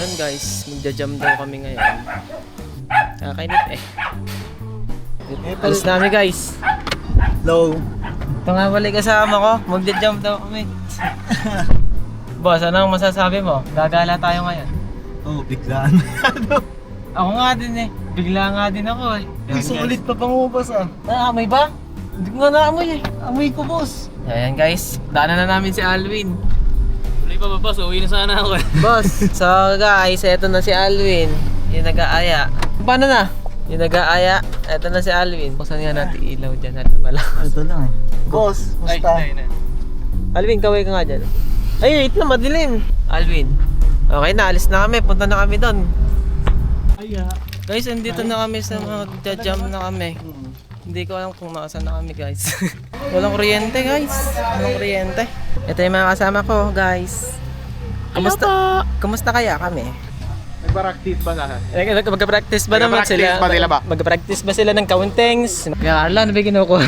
Ayun guys, magja-jam daw kami ngayon. Kakainit eh. Alis namin guys. Low. Ito nga pala kasama ko, magja-jam daw kami. Boss, anong masasabi mo? Gagala tayo ngayon. Oh, biglaan. Ako nga din eh. Bigla nga din ako eh. Ay, sulit pa pangubas ah. Naamoy ba? Hindi ko nga naamoy eh. Amoy ko, boss. Ayan guys, daanan na namin si Alwin. Tuloy pa ba boss? Uwi na sana ako eh. Boss, so guys, eto na si Alwin. Yung nag-aaya. Paano na? Yung nag-aaya, eto na si Alwin. Buksan nga natin ilaw dyan. Ito pala. Ito lang eh. Boss, musta? Alwin, kaway ka nga dyan. Ay, wait na, madilim. Alwin. Okay na, alis na kami. Punta na kami doon. Guys, andito na kami sa magja-jam na kami. Hindi ko alam kung nakasaan na kami guys. Walang kuryente guys. Walang kuryente. Ito yung mga kasama ko guys. Kumusta? Kumusta kaya kami? Nagpa-practice ba na? Magka-practice ba naman sila? ba nila ba? Magka-practice ba sila ng countings? Kaya Carla, ano ba yung kinukuha?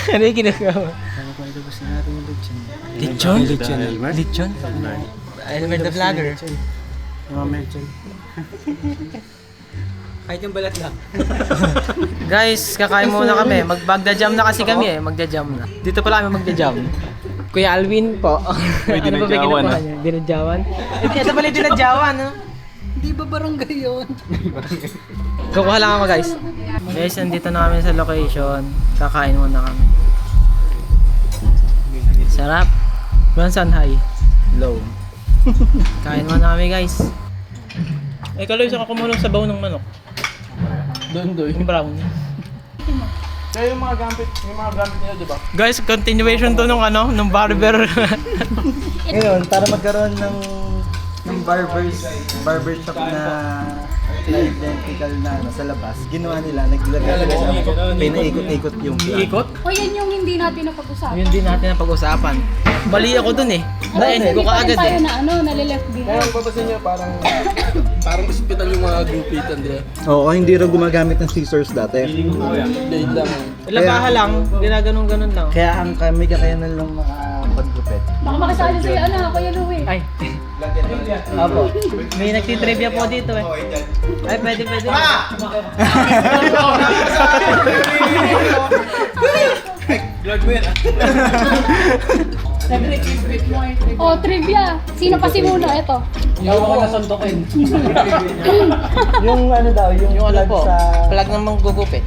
Ano yung kinukuha mo? Ano pa ilabas na natin yung lechon? Lechon? Lechon. Lechon? Elmer the Vlogger. Mga lechon. Kahit yung balat lang. Guys, kakain muna kami. Magda-jam na kasi kami eh. Magda-jam na. Dito pala kami magda-jam. Kuya Alwin po. Uy, Ano ba ba kinukuha niya? Dinadjawan? Ito pala yung dinadjawan, no? Hindi ba barangay yun? Kukuha lang ako guys. Guys, nandito na kami sa location. Kakain muna kami. Sarap. Bansan high. Low. Kain muna kami guys. Eh, Kaloy, saan ka kumulong sa baw ng manok? Doon. Yung brown. Kaya yung mga gamit nila, di ba? Guys, continuation to nung ano, nung barber. Ngayon, para magkaroon ng barbershop na identical na ano, sa labas, ginawa nila, naglagay sila ng pinaikot-ikot yung Iikot? O yan yung hindi natin napag-usapan. Yun din natin ang pag-usapan. Bali ako dun eh. Na-end ko Hindi pa rin kaagad tayo eh. na ano, nalileft behind. Papasin niya parang ospital yung mga gupitan nila. Oo, hindi rin gumagamit ng scissors dati. Dahil lang. Labaha lang, ginaganon-ganon lang. Kaya ang kami kakayanan lang makapagpupet. Baka makasali sa'yo, ano, Kuya Louie. Ay. Apo. May nagtitrivia po dito eh. Ay, pwede. O, trivia. Sino pa si Muno? Eto. Yung ako nasuntokin. Yung ano daw, yung Yung ano plug po, sa... plug ng manggugupit.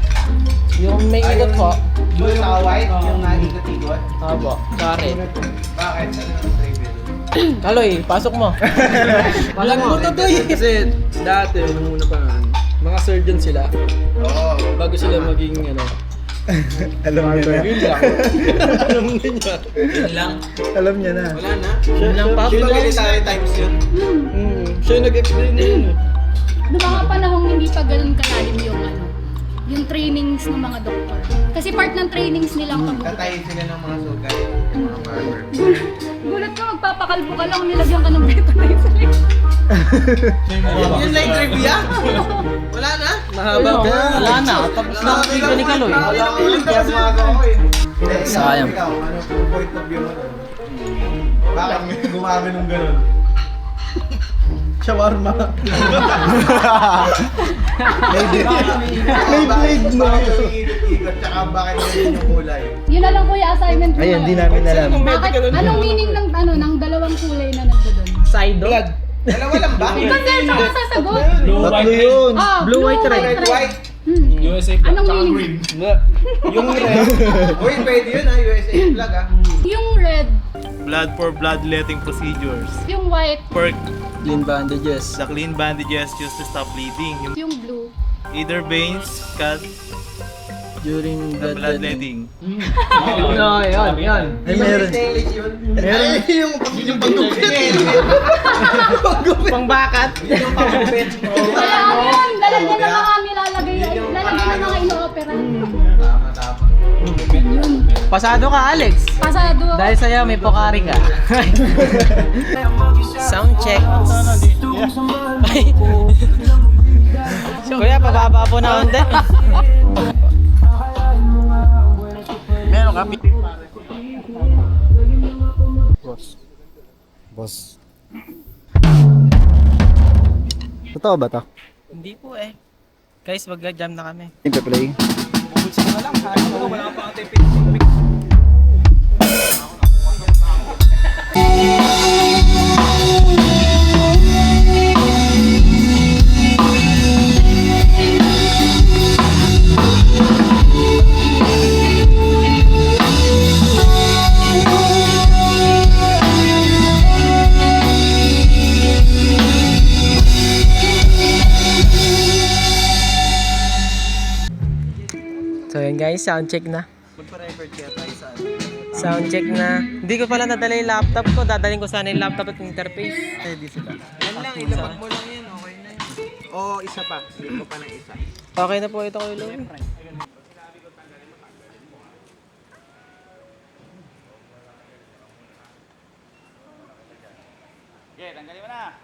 Yung may ikot po. Yung sa white, yung naikot-ikot. Apo, sorry. Bakit? Ano yung trivia? Kaloy, pasok mo. Walang mo to kasi dati, nung una pa nga, mga surgeon sila. Oo. Bago sila maging ano. Alam niya na. Yun lang. Alam niya. Yun lang. Alam niya na. Wala na. Yun lang pa. Di ba military times yun? Siya yung nag-explain na yun. Noong mga panahong hindi pa ganun kalalim yung ano, yung trainings ng mga doktor. Kasi part ng trainings nilang pag Tatayin sila ng mga sugat. Mga barber. gulat ka, magpapakalbo ka lang, nilagyan ka ng betadine sa leg. Yun lang yung trivia? Wala na? Mahaba pa. Wala na, tapos na ang trivia ni Kaloy. Wala ko ulit kaya gumagawa ko eh. Sayang. Ikaw, ano point of view mo? Bakit gumagano ng ganun? Shawarma. May blade na. Bakit umiikot-ikot? Tsaka bakit ganyan yung kulay? Yun na lang kuya assignment mo. Ayun, di namin alam. Bakit, anong meaning ng ano, ng dalawang kulay na nandoon? Side blood. Dalawa lang ba? Kasi sa sasagot. Tatlo yun. Ah, Blue, white, red. Red, white. USA Anong meaning? Yung red. Uy, pwede yun ha. USA flag ha. Yung red, Blood for bloodletting procedures. yung white, For Clean bandages. the clean bandages used to stop bleeding. yung blue. Either veins cut During the bloodletting. No, yun. Ay, meron. Stainless yun. Meron. Ay, yung pagdugtong. Pangbakat. Yung pagdugtong. Kaya ano yun, lalagyan ng mga nilalagay, lalagyan ng mga ino-opera. Tama. Pasado ka, Alex. Pasado. Dahil sa'yo, may pokari ka. Sound check. Kuya, pababa po na onde. Meron ka. Boss. Totoo ba to? Hindi po eh. Guys, mag-jam na kami. Ipe-play. So yun guys, sound check na. Magpa-record kaya tayo sa Sound check na. Hindi ko pala nadala yung laptop ko. Dadalhin ko sana yung laptop at interface. Ready sila. Yan lang, ilapag mo lang yan, okay na yan. Oo, isa pa. Hindi ko pa ng isa. Okay na po ito ko Ilo. Okay, tanggalin mo na.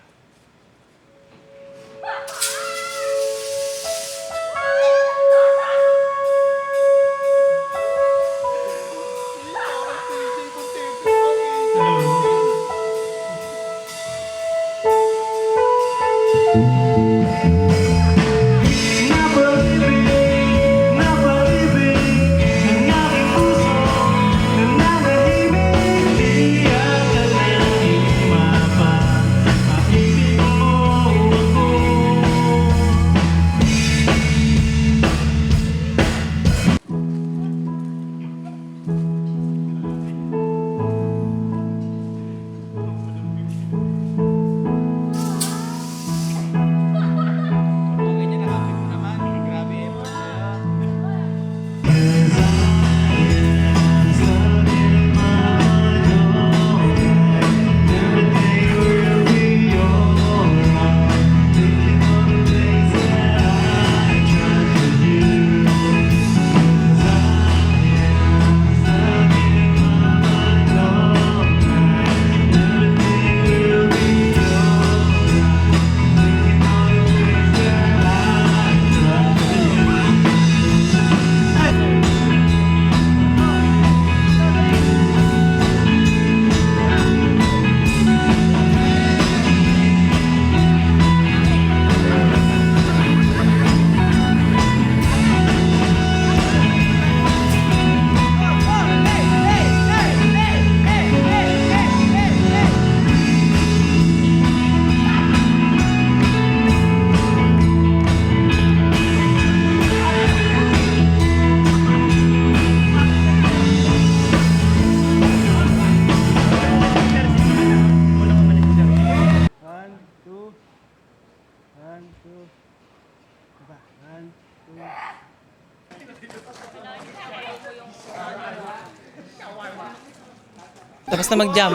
Tapos na mag-jam.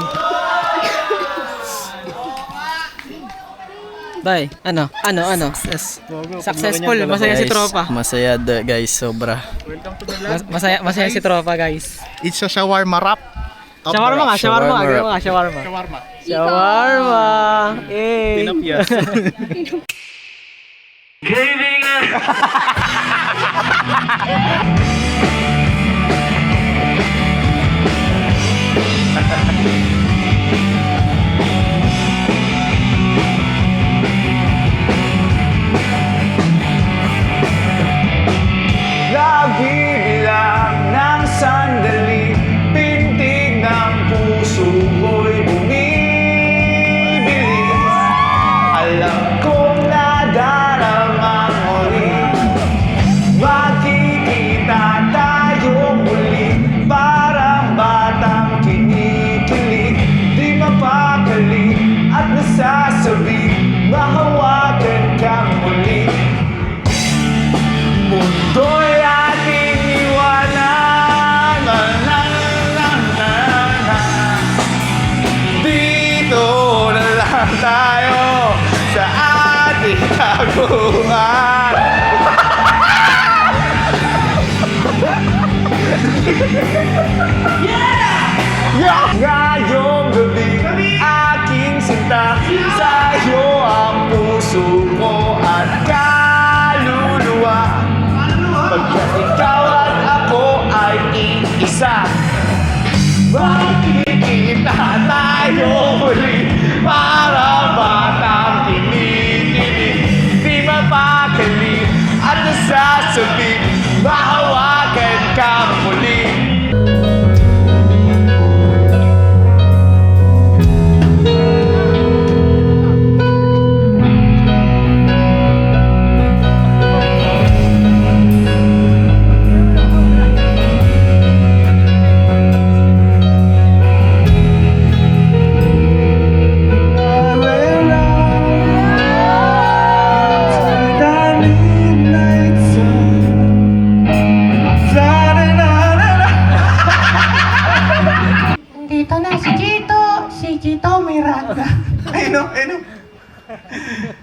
Day, ano? Successful, masaya si tropa. Masaya guys, sobra. Masaya si tropa, guys. It's a shawarma wrap. Shawarma nga, shawarma. Shawarma. Eh. Pinapyas. Nagbibilang ng sandali, pintig ng puso ko'y bumibilis. Alam kong nadarama ulit, magkikita tayo muli. Parang batang kinikilig, di mapakali at nasasabi, mahawakan kang muli. Mundo'y ating iwanan, na na na na na. Dito na lang tayo sa ating taguan. Ngayong gabi, aking sinta, sa'yo ang puso ko at kaluluwa. Pagkat ikaw at ako ay iisa, makikita tayo muli para batang kinikilig.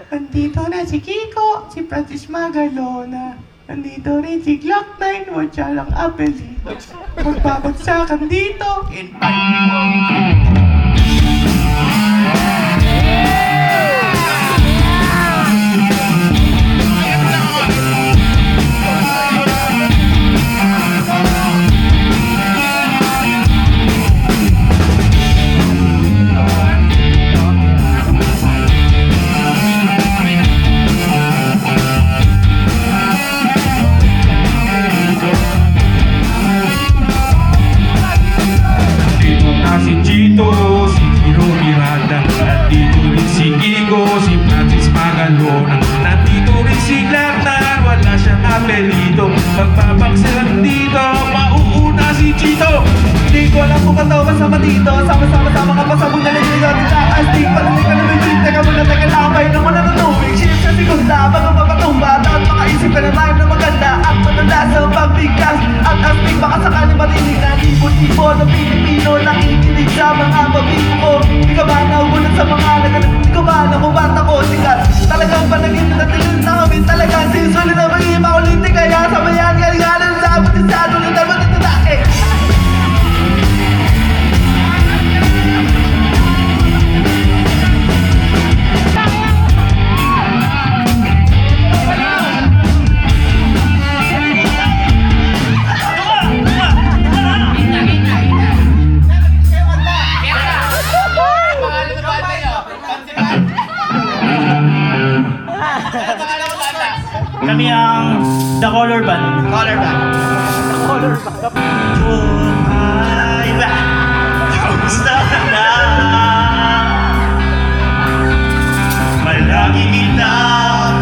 Nandito na si Kiko, si Francis Magalona. Nandito rin si Glock 9, watcha lang apelito. Magbabagsakan dito in 5 Nandito na si Chito, si Hiro Miranda. Nandito rin si Kiko, si Francis Magalona. Nandito rin si Glarnar, wala siyang apelito. Magpapagsilang dito, mauuna si Chito. Hindi ko alam kung ba't kasama dito. Sama-sama ka pa sa muna lang dito. Astig, palalig ka na may trip. Teka muna, teka lakay na muna ng tubig. Shift sa segunda, bago mapatumba. At makaisip ka na rhyme na maganda. At matanda sa pagbigkas. At astig, baka sakali marinig na libo-libo na Pilipino. Nakikinig sa mga mabing ko. Di ka ba naugulat sa mga naganap? Di ka ba nakubat ako sikat? Talagang panagin na tingin na kami. Talagang sisulit na magiging makulitin. Kaya sa bayan, galing-galing sa amin. Sa ano na naman ito na eh. Kami ang The Color Band. Color Band. Buhay ba? Kamusta ka na? Malagi kita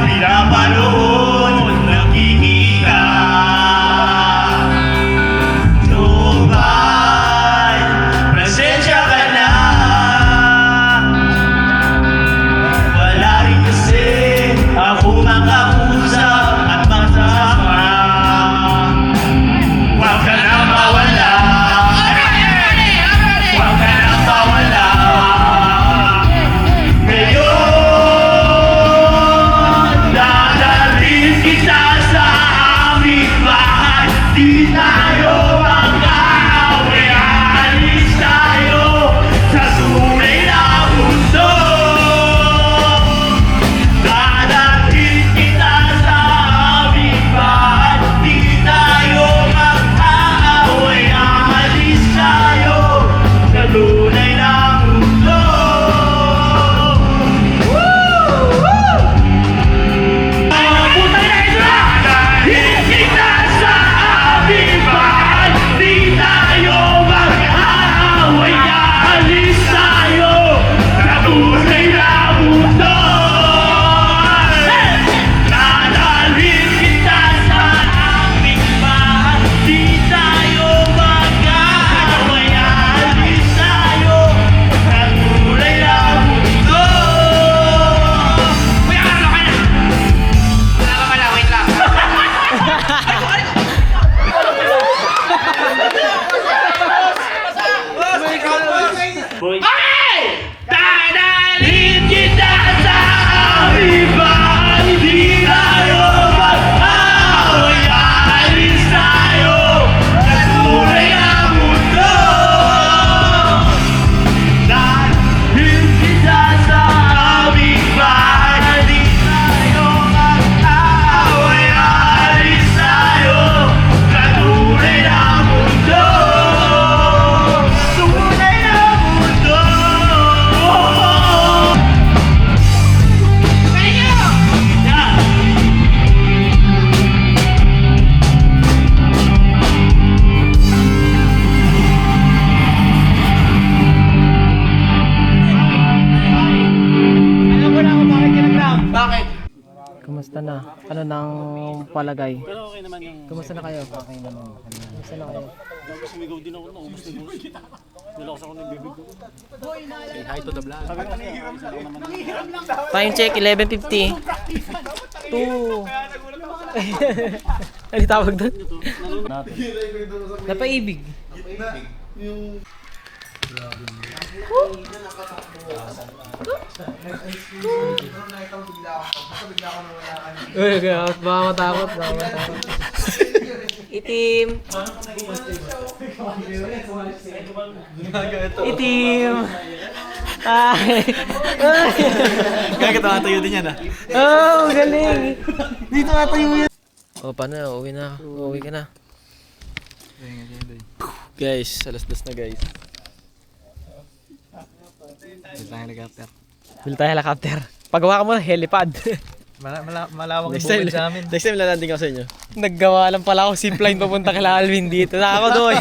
pinapanood, nakikita. Tubay, presensya ka na. Wala rin kasi ako makausap at masama. Huwag ka na mawala. Huwag ka na mawala. Ngayon, dadalhin kita sa aming bahay. Di tayo mag-aaway, alis tayo sa tunay na mundo. Dadalhin kita sa aming bahay. Di tayo mag-aaway, alis tayo sa tunay na mundo. Dadalhin kita sa aming bahay. Di tayo mag-aaway, alis tayo sa tunay na mundo. Dadalhin kita sa aming bahay. Di tayo mag-aaway, alis tayo sa tunay na mundo. Kuya, ano ka na? Wala ka pala, wait lang. Okay! Dadalhin kita sa aming bahay. Di tayo mag-aaway, alis tayo sa tunay na mundo. Dadalhin kita sa aming bahay. Di tayo mag-aaway, alis tayo sa tunay na mundo. Tunay na mundo. Yeah. Kumusta na? Ano nang palagay? Pero okay naman yung... Kumusta na kayo? Okay naman. Kumusta na kayo? Sumigaw din ako, naubos na yung nilakas ako ng bibig ko. Say hi to the vlog. Time check, 11:50. 2. Ano tawag doon? Napaibig. Uy, baka matakot. Itim. Itim. Ay. Kaya tumatayo din yan ah. Oh, galing. Dito matayo yan. Oh, paano? Uwi na. Uwi ka na. Guys, alas 2 na guys. Dito tayo helicopter. Bili tayo helicopter. Pagawa ka muna helipad. Malawak Next time lalanding ako sa inyo. Naggawa lang pala ako zipline papunta kay Alvin dito. Na ako doon.